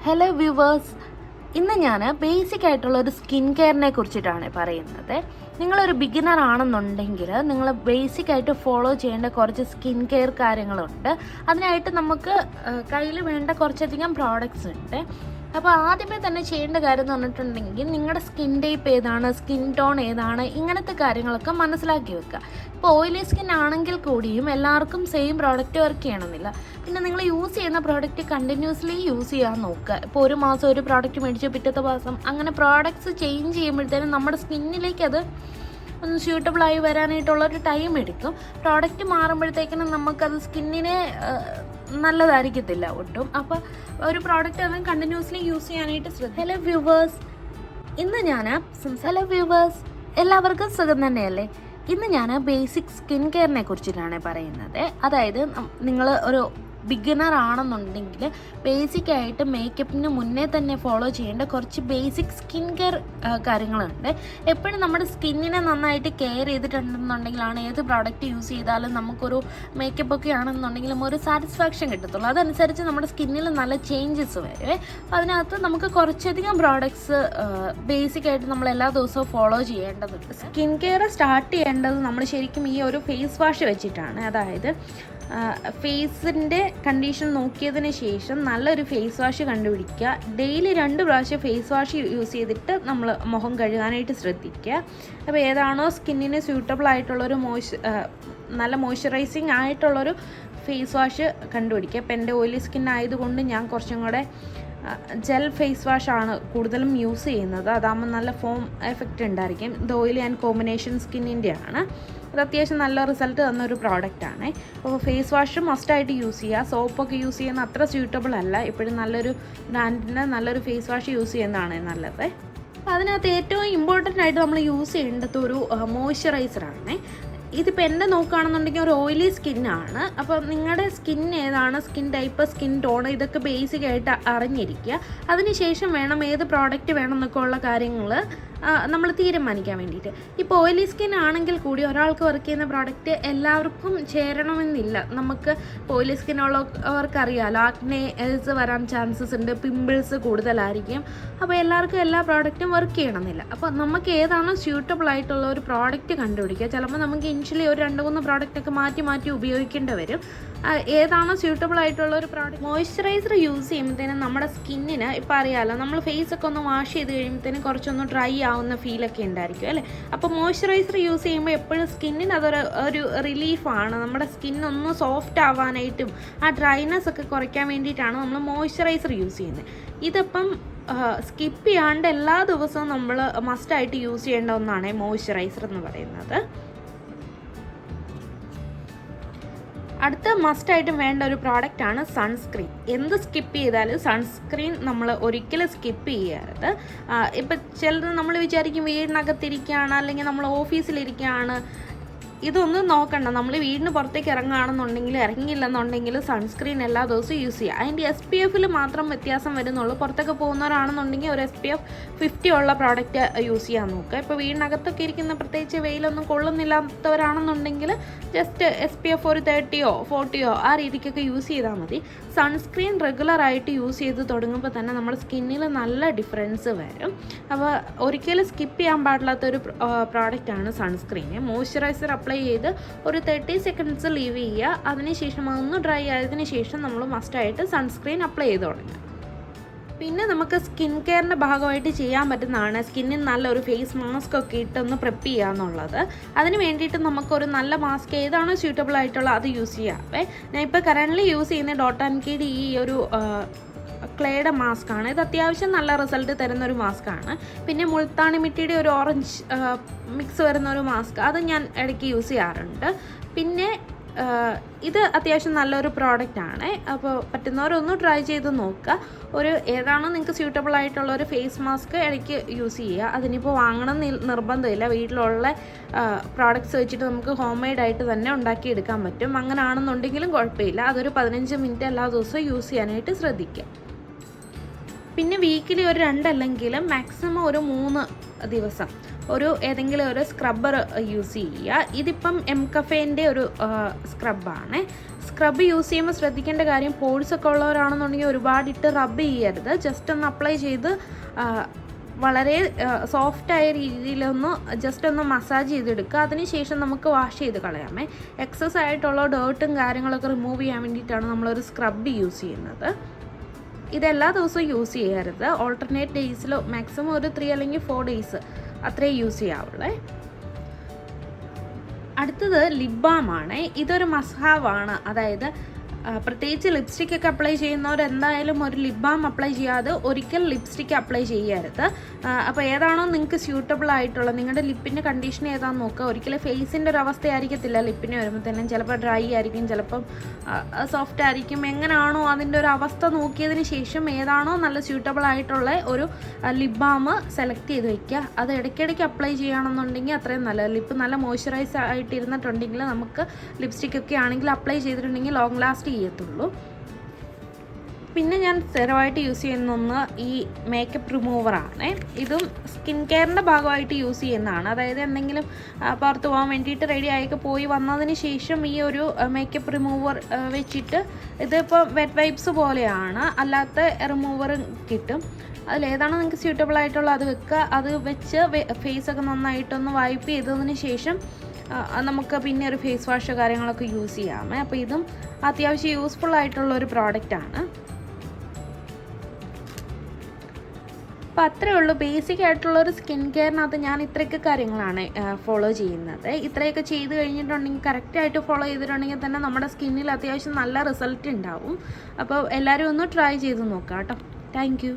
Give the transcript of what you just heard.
Hello viewers, ഇന്ന് ഞാൻ basic ആയിട്ടുള്ള ഒരു സ്കിൻ കെയറിനെ കുറിച്ചിട്ടാണ് പറയുന്നത്. നിങ്ങളൊരു ബിഗിനർ ആണെന്നുണ്ടെങ്കിൽ നിങ്ങൾ ബേസിക് ആയിട്ട് ഫോളോ ചെയ്യേണ്ട കുറച്ച് സ്കിൻ കെയർ കാര്യങ്ങളുണ്ട്. അതിനായിട്ട് നമുക്ക് കയ്യിൽ വേണ്ട കുറച്ചധികം പ്രോഡക്റ്റ്സ് ഉണ്ട്. അപ്പോൾ ആദ്യമേ തന്നെ ചെയ്യേണ്ട കാര്യം എന്ന് പറഞ്ഞിട്ടുണ്ടെങ്കിൽ നിങ്ങളുടെ സ്കിൻ ടൈപ്പ് ഏതാണ്, സ്കിൻ ടോൺ ഏതാണ്, ഇങ്ങനത്തെ കാര്യങ്ങളൊക്കെ മനസ്സിലാക്കി വെക്കുക. ഇപ്പോൾ ഓയിലി സ്കിൻ ആണെങ്കിൽ കൂടിയും എല്ലാവർക്കും സെയിം പ്രോഡക്റ്റ് വർക്ക് ചെയ്യണമെന്നില്ല. പിന്നെ നിങ്ങൾ യൂസ് ചെയ്യുന്ന പ്രോഡക്റ്റ് കണ്ടിന്യൂസ്ലി യൂസ് ചെയ്യാൻ നോക്കുക. ഇപ്പോൾ ഒരു മാസം ഒരു പ്രോഡക്റ്റ് മേടിച്ച് പിറ്റത്തെ മാസം അങ്ങനെ പ്രോഡക്റ്റ്സ് ചേഞ്ച് ചെയ്യുമ്പോഴത്തേനും നമ്മുടെ സ്കിന്നിലേക്ക് അത് ഒന്ന് സ്യൂട്ടബിളായി വരാനായിട്ടുള്ളൊരു ടൈം എടുക്കും. പ്രോഡക്റ്റ് മാറുമ്പോഴത്തേക്കിനും നമുക്കത് സ്കിന്നിനെ നല്ലതായിരിക്കത്തില്ല ഒട്ടും. അപ്പോൾ ഒരു പ്രോഡക്റ്റ് അത് കണ്ടിന്യൂസ്ലി യൂസ് ചെയ്യാനായിട്ട് ശ്രദ്ധിക്കുക. ഹലോ വ്യൂവേഴ്സ്, എല്ലാവർക്കും സുഖം തന്നെയല്ലേ? ഇന്ന് ഞാൻ ബേസിക് സ്കിൻ കെയറിനെ കുറിച്ചിട്ടാണ് പറയുന്നത്. അതായത് നിങ്ങൾ ഒരു ബിഗിനർ ആണെന്നുണ്ടെങ്കിൽ ബേസിക്കായിട്ട് മേക്കപ്പിന് മുന്നേ തന്നെ ഫോളോ ചെയ്യേണ്ട കുറച്ച് ബേസിക് സ്കിൻ കെയർ കാര്യങ്ങളുണ്ട്. എപ്പോഴും നമ്മുടെ സ്കിന്നിനെ നന്നായിട്ട് കെയർ ചെയ്തിട്ടുണ്ടെന്നുണ്ടെങ്കിലാണ് ഏത് പ്രോഡക്റ്റ് യൂസ് ചെയ്താലും നമുക്കൊരു മേക്കപ്പ് ഒക്കെ ആണെന്നുണ്ടെങ്കിലും ഒരു സാറ്റിസ്ഫാക്ഷൻ കിട്ടത്തുള്ളൂ. അതനുസരിച്ച് നമ്മുടെ സ്കിന്നിൽ നല്ല ചേഞ്ചസ് വരും. അതിനകത്ത് നമുക്ക് കുറച്ചധികം പ്രോഡക്ട്സ് ബേസിക്കായിട്ട് നമ്മൾ എല്ലാ ദിവസവും ഫോളോ ചെയ്യേണ്ടതുണ്ട്. സ്കിൻ കെയർ സ്റ്റാർട്ട് ചെയ്യേണ്ടത് നമ്മൾ ശരിക്കും ഈ ഒരു ഫേസ് വാഷ് വെച്ചിട്ടാണ്. അതായത് ഫേസിൻ്റെ കണ്ടീഷൻ നോക്കിയതിന് ശേഷം നല്ലൊരു ഫേസ് വാഷ് കണ്ടുപിടിക്കുക. ഡെയിലി 2 പ്രാവശ്യം ഫേസ് വാഷ് യൂസ് ചെയ്തിട്ട് നമ്മൾ മുഖം കഴുകാനായിട്ട് ശ്രദ്ധിക്കുക. അപ്പോൾ ഏതാണോ സ്കിന്നിന് സ്യൂട്ടബിൾ ആയിട്ടുള്ളൊരു നല്ല മോയ്സ്ചറൈസിങ് ആയിട്ടുള്ളൊരു ഫേസ് വാഷ് കണ്ടുപിടിക്കുക. അപ്പോൾ എൻ്റെ ഓയിലി സ്കിൻ ആയതുകൊണ്ട് ഞാൻ കുറച്ചും കൂടെ ജെൽ ഫേസ് വാഷാണ് കൂടുതലും യൂസ് ചെയ്യുന്നത്. അതാകുമ്പോൾ നല്ല ഫോം എഫക്റ്റ് ഉണ്ടായിരിക്കും. ഇത് ഓയിലി ആൻഡ് കോമ്പിനേഷൻ സ്കിന്നിൻ്റെയാണ്. അത് അത്യാവശ്യം നല്ല റിസൾട്ട് തന്നൊരു പ്രോഡക്റ്റാണ്. അപ്പോൾ ഫേസ് വാഷ് മസ്റ്റായിട്ട് യൂസ് ചെയ്യുക. സോപ്പൊക്കെ യൂസ് ചെയ്യുന്ന അത്ര സ്യൂട്ടബിൾ അല്ല. എപ്പോഴും നല്ലൊരു ബ്രാൻഡിൻ്റെ നല്ലൊരു ഫേസ് വാഷ് യൂസ് ചെയ്യുന്നതാണ് നല്ലത്. അതിനകത്ത് ഏറ്റവും ഇമ്പോർട്ടൻ്റ് ആയിട്ട് നമ്മൾ യൂസ് ചെയ്യേണ്ടത് ഒരു മോയ്സ്ചറൈസറാണ്. ഇതിപ്പോൾ എൻ്റെ നോക്കുകയാണെന്നുണ്ടെങ്കിൽ ഒരു ഓയിലി സ്കിന്നാണ്. അപ്പോൾ നിങ്ങളുടെ സ്കിൻ ഏതാണ്, സ്കിൻ ടൈപ്പ്, സ്കിൻ ടോൺ, ഇതൊക്കെ ബേസിക്കായിട്ട് അറിഞ്ഞിരിക്കുക. അതിനുശേഷം വേണം ഏത് പ്രോഡക്റ്റ് വേണം എന്നൊക്കെ ഉള്ള കാര്യങ്ങൾ നമ്മൾ തീരുമാനിക്കാൻ വേണ്ടിയിട്ട്. ഇപ്പോൾ ഓയിലി സ്കിൻ ആണെങ്കിൽ കൂടി ഒരാൾക്ക് വർക്ക് ചെയ്യുന്ന പ്രോഡക്റ്റ് എല്ലാവർക്കും ചേരണമെന്നില്ല. നമുക്ക് ഓയിലി സ്കിൻ ഉള്ളവർക്കറിയാമല്ലോ, ആക്നെസ് വരാൻ ചാൻസസ് ഉണ്ട്, പിമ്പിൾസ് കൂടുതലായിരിക്കും. അപ്പോൾ എല്ലാവർക്കും എല്ലാ പ്രോഡക്റ്റും വർക്ക് ചെയ്യണമെന്നില്ല. അപ്പോൾ നമുക്ക് ഏതാണോ സ്യൂട്ടബിൾ ആയിട്ടുള്ള ഒരു പ്രോഡക്റ്റ് കണ്ടുപിടിക്കുക. ചിലപ്പോൾ നമുക്ക് ഇനിഷ്യലി ഒരു 2-3 പ്രോഡക്റ്റൊക്കെ മാറ്റി ഉപയോഗിക്കേണ്ടി വരും. ഏതാണോ സ്യൂട്ടബിൾ ആയിട്ടുള്ള ഒരു പ്രോഡക്റ്റ്. മോയ്സ്ചറൈസർ യൂസ് ചെയ്യുമ്പോഴത്തേനും നമ്മുടെ സ്കിന്നിന് ഇപ്പോൾ അറിയാമല്ലോ, നമ്മൾ ഫേസൊക്കെ ഒന്ന് വാഷ് ചെയ്ത് കഴിയുമ്പോഴത്തേനും കുറച്ചൊന്ന് ഡ്രൈ ആവുന്ന ഫീലൊക്കെ ഉണ്ടായിരിക്കും അല്ലേ. അപ്പോൾ മോയ്സ്ചറൈസർ യൂസ് ചെയ്യുമ്പോൾ എപ്പോഴും സ്കിന്നിന് അതൊരു റിലീഫാണ്. നമ്മുടെ സ്കിന്നൊന്ന് സോഫ്റ്റ് ആവാനായിട്ടും ആ ഡ്രൈനെസ് ഒക്കെ കുറയ്ക്കാൻ വേണ്ടിയിട്ടാണ് നമ്മൾ മോയ്സ്ചറൈസർ യൂസ് ചെയ്യുന്നത്. ഇതിപ്പം സ്കിപ്പ് ചെയ്യാണ്ട് എല്ലാ ദിവസവും നമ്മൾ മസ്റ്റായിട്ട് യൂസ് ചെയ്യേണ്ട ഒന്നാണ് മോയ്സ്ചറൈസർ എന്ന് പറയുന്നത്. അടുത്ത മസ്റ്റായിട്ടും വേണ്ട ഒരു പ്രോഡക്റ്റാണ് സൺസ്ക്രീൻ. എന്ത് സ്കിപ്പ് ചെയ്താലും സൺസ്ക്രീൻ നമ്മൾ ഒരിക്കലും സ്കിപ്പ് ചെയ്യരുത്. ഇപ്പം ചിലത് നമ്മൾ വിചാരിക്കും വീടിനകത്തിരിക്കുകയാണ് അല്ലെങ്കിൽ നമ്മൾ ഓഫീസിലിരിക്കുകയാണ്, ഇതൊന്നും നോക്കണ്ട. നമ്മൾ വീടിന് പുറത്തേക്ക് ഇറങ്ങിയില്ലെന്നുണ്ടെങ്കിൽ സൺസ്ക്രീൻ എല്ലാ ദിവസവും യൂസ് ചെയ്യുക. അതിൻ്റെ SPF മാത്രം വ്യത്യാസം വരുന്നുള്ളൂ. പുറത്തൊക്കെ പോകുന്നവരാണെന്നുണ്ടെങ്കിൽ ഒരു SPF 50 ഉള്ള പ്രോഡക്റ്റ് യൂസ് ചെയ്യാൻ നോക്കുക. ഇപ്പോൾ വീടിനകത്തൊക്കെ ഇരിക്കുന്ന പ്രത്യേകിച്ച് വെയിലൊന്നും കൊള്ളുന്നില്ലാത്തവരാണെന്നുണ്ടെങ്കിൽ ജസ്റ്റ് SPF ഒരു 30-യോ 40-യോ ആ രീതിക്കൊക്കെ യൂസ് ചെയ്താൽ മതി. സൺസ്ക്രീൻ റെഗുലറായിട്ട് യൂസ് ചെയ്ത് തുടങ്ങുമ്പോൾ തന്നെ നമ്മുടെ സ്കിന്നിൽ നല്ല ഡിഫറൻസ് വരും. അപ്പോൾ ഒരിക്കലും സ്കിപ്പ് ചെയ്യാൻ പാടില്ലാത്തൊരു പ്രോഡക്റ്റാണ് സൺസ്ക്രീൻ. മോയ്സ്ചറൈസർ അപ്ലൈ ചെയ്ത് ഒരു 30 സെക്കൻഡ്സ് ലീവ് ചെയ്യുക. അതിനുശേഷം അതൊന്ന് ഡ്രൈ ആയതിനു ശേഷം നമ്മൾ മസ്റ്റായിട്ട് സൺസ്ക്രീൻ അപ്ലൈ ചെയ്ത് തുടങ്ങുക. പിന്നെ നമുക്ക് സ്കിൻ കെയറിൻ്റെ ഭാഗമായിട്ട് ചെയ്യാൻ പറ്റുന്നതാണ് സ്കിന്നിന് നല്ലൊരു ഫേസ് മാസ്ക് ഒക്കെ ഇട്ടൊന്ന് പ്രെപ്പ് ചെയ്യുക എന്നുള്ളത്. അതിന് വേണ്ടിയിട്ട് നമുക്കൊരു നല്ല മാസ്ക് ഏതാണോ സ്യൂട്ടബിൾ ആയിട്ടുള്ള അത് യൂസ് ചെയ്യാവേ. ഞാൻ ഇപ്പോൾ കറൻ്റ്ലി യൂസ് ചെയ്യുന്ന ഡോട്ട് ആൻഡ് കീയുടെ ഈ ഒരു ക്ലേയുടെ മാസ്കാണ്. ഇത് അത്യാവശ്യം നല്ല റിസൾട്ട് തരുന്നൊരു മാസ്കാണ്. പിന്നെ മുൾത്താണി മിട്ടിയുടെ ഒരു ഓറഞ്ച് മിക്സ് വരുന്ന ഒരു മാസ്ക്, അത് ഞാൻ ഇടയ്ക്ക് യൂസ് ചെയ്യാറുണ്ട്. പിന്നെ ഇത് അത്യാവശ്യം നല്ലൊരു പ്രോഡക്റ്റാണ്. അപ്പോൾ പറ്റുന്നവരൊന്ന് ട്രൈ ചെയ്ത് നോക്കുക. ഏതാണോ നിങ്ങൾക്ക് സ്യൂട്ടബിൾ ആയിട്ടുള്ള ഒരു ഫേസ് മാസ്ക് ഇടയ്ക്ക് യൂസ് ചെയ്യുക. അതിനിപ്പോൾ വാങ്ങണം നിർബന്ധമില്ല. വീട്ടിലുള്ള പ്രോഡക്റ്റ്സ് വെച്ചിട്ട് നമുക്ക് ഹോം മെയ്ഡായിട്ട് തന്നെ ഉണ്ടാക്കിയെടുക്കാൻ പറ്റും. അങ്ങനെ ആണെന്നുണ്ടെങ്കിലും കുഴപ്പമില്ല. അതൊരു 15 മിനിറ്റ് എല്ലാ ദിവസവും യൂസ് ചെയ്യാനായിട്ട് ശ്രദ്ധിക്കുക. പിന്നെ വീക്കിലി ഒരു 2 അല്ലെങ്കിലും മാക്സിമം ഒരു 3 ദിവസം ഏതെങ്കിലും ഒരു സ്ക്രബ്ബർ യൂസ് ചെയ്യുക. ഇതിപ്പം എംകഫേൻ്റെ ഒരു സ്ക്രബാണ്. സ്ക്രബ് യൂസ് ചെയ്യുമ്പോൾ ശ്രദ്ധിക്കേണ്ട കാര്യം പോഴ്സ് ഒക്കെ ഉള്ളവരാണെന്നുണ്ടെങ്കിൽ ഒരുപാട് ഇട്ട് റബ്ബ് ചെയ്യരുത്. ജസ്റ്റ് ഒന്ന് അപ്ലൈ ചെയ്ത് വളരെ സോഫ്റ്റായ രീതിയിലൊന്ന് ജസ്റ്റ് ഒന്ന് മസാജ് ചെയ്തെടുക്കുക. അതിനുശേഷം നമുക്ക് വാഷ് ചെയ്ത് കളയാമേ. എക്സസ് ആയിട്ടുള്ള ഡേർട്ടും കാര്യങ്ങളൊക്കെ റിമൂവ് ചെയ്യാൻ വേണ്ടിയിട്ടാണ് നമ്മളൊരു സ്ക്രബ് യൂസ് ചെയ്യുന്നത്. ഇതെല്ലാ ദിവസവും യൂസ് ചെയ്യരുത്. ഓൾട്ടർനേറ്റ് ഡേയ്സിൽ മാക്സിമം ഒരു 3 അല്ലെങ്കിൽ 4 ഡേയ്സ് അത്രേ യൂസ് ചെയ്യാവുള്ളേ. അടുത്തത് ലിപ് ബാം ആണ്. ഇതൊരു മസ്റ്റ് ഹാവ് ആണ്. അതായത് പ്രത്യേകിച്ച് ലിപ്സ്റ്റിക് ഒക്കെ അപ്ലൈ ചെയ്യുന്നവർ എന്തായാലും ഒരു ലിപ് ബാം അപ്ലൈ ചെയ്യാതെ ഒരിക്കൽ ലിപ്സ്റ്റിക്ക് അപ്ലൈ ചെയ്യരുത്. അപ്പോൾ ഏതാണോ നിങ്ങൾക്ക് സ്യൂട്ടബിൾ ആയിട്ടുള്ളത്, നിങ്ങളുടെ ലിപ്പിൻ്റെ കണ്ടീഷൻ ഏതാണെന്ന് നോക്കുക. ഒരിക്കലും ഫേസിൻ്റെ ഒരു അവസ്ഥയായിരിക്കത്തില്ല ലിപ്പിന് വരുമ്പോഴത്തേനും. ചിലപ്പോൾ ഡ്രൈ ആയിരിക്കും, ചിലപ്പം സോഫ്റ്റ് ആയിരിക്കും. എങ്ങനെയാണോ അതിൻ്റെ ഒരു അവസ്ഥ നോക്കിയതിന് ശേഷം ഏതാണോ നല്ല സ്യൂട്ടബിൾ ആയിട്ടുള്ള ഒരു ലിപ് ബാം സെലക്ട് ചെയ്ത് വയ്ക്കുക. അത് ഇടയ്ക്കിടയ്ക്ക് അപ്ലൈ ചെയ്യുകയാണെന്നുണ്ടെങ്കിൽ അത്രയും നല്ലത്. ലിപ്പ് നല്ല മോയ്സ്ചറൈസ് ആയിട്ടിരുന്നിട്ടുണ്ടെങ്കിൽ നമുക്ക് ലിപ്സ്റ്റിക്കൊക്കെ ആണെങ്കിൽ അപ്ലൈ ചെയ്തിട്ടുണ്ടെങ്കിൽ ലോങ് ലാസ്റ്റ് ചെയ്യത്തുള്ളൂ. പിന്നെ ഞാൻ സ്ഥിരമായിട്ട് യൂസ് ചെയ്യുന്ന ഒന്ന് ഈ മേക്കപ്പ് റിമൂവറാണ്. ഇതും സ്കിൻ കെയറിൻ്റെ ഭാഗമായിട്ട് യൂസ് ചെയ്യുന്നതാണ്. അതായത് എന്തെങ്കിലും പുറത്ത് പോകാൻ വേണ്ടിയിട്ട് റെഡി ആയൊക്കെ പോയി വന്നതിന് ശേഷം ഈ ഒരു മേക്കപ്പ് റിമൂവർ വെച്ചിട്ട്, ഇതിപ്പോൾ വെറ്റ് വൈപ്സ് പോലെയാണ്, അല്ലാത്ത റിമൂവർ കിട്ടും. അതിലേതാണോ നിങ്ങൾക്ക് സ്യൂട്ടബിൾ ആയിട്ടുള്ള അത് വെക്കുക. അത് വെച്ച് ഫേസൊക്കെ നന്നായിട്ടൊന്ന് വൈപ്പ് ചെയ്തതിന് ശേഷം നമുക്ക് പിന്നെ ഒരു ഫേസ് വാഷ് കാര്യങ്ങളൊക്കെ യൂസ് ചെയ്യാമേ. അപ്പോൾ ഇതും അത്യാവശ്യം യൂസ്ഫുൾ ആയിട്ടുള്ള ഒരു പ്രോഡക്റ്റാണ്. അപ്പോൾ അത്രയേ ഉള്ളൂ. ബേസിക് ആയിട്ടുള്ളൊരു സ്കിൻ കെയറിനകത്ത് ഞാൻ ഇത്രയൊക്കെ കാര്യങ്ങളാണ് ഫോളോ ചെയ്യുന്നത്. ഇത്രയൊക്കെ ചെയ്ത് കഴിഞ്ഞിട്ടുണ്ടെങ്കിൽ, കറക്റ്റായിട്ട് ഫോളോ ചെയ്തിട്ടുണ്ടെങ്കിൽ തന്നെ നമ്മുടെ സ്കിന്നിൽ അത്യാവശ്യം നല്ല റിസൾട്ട് ഉണ്ടാവും. അപ്പോൾ എല്ലാവരും ഒന്ന് ട്രൈ ചെയ്ത് നോക്കാം കേട്ടോ. Thank you.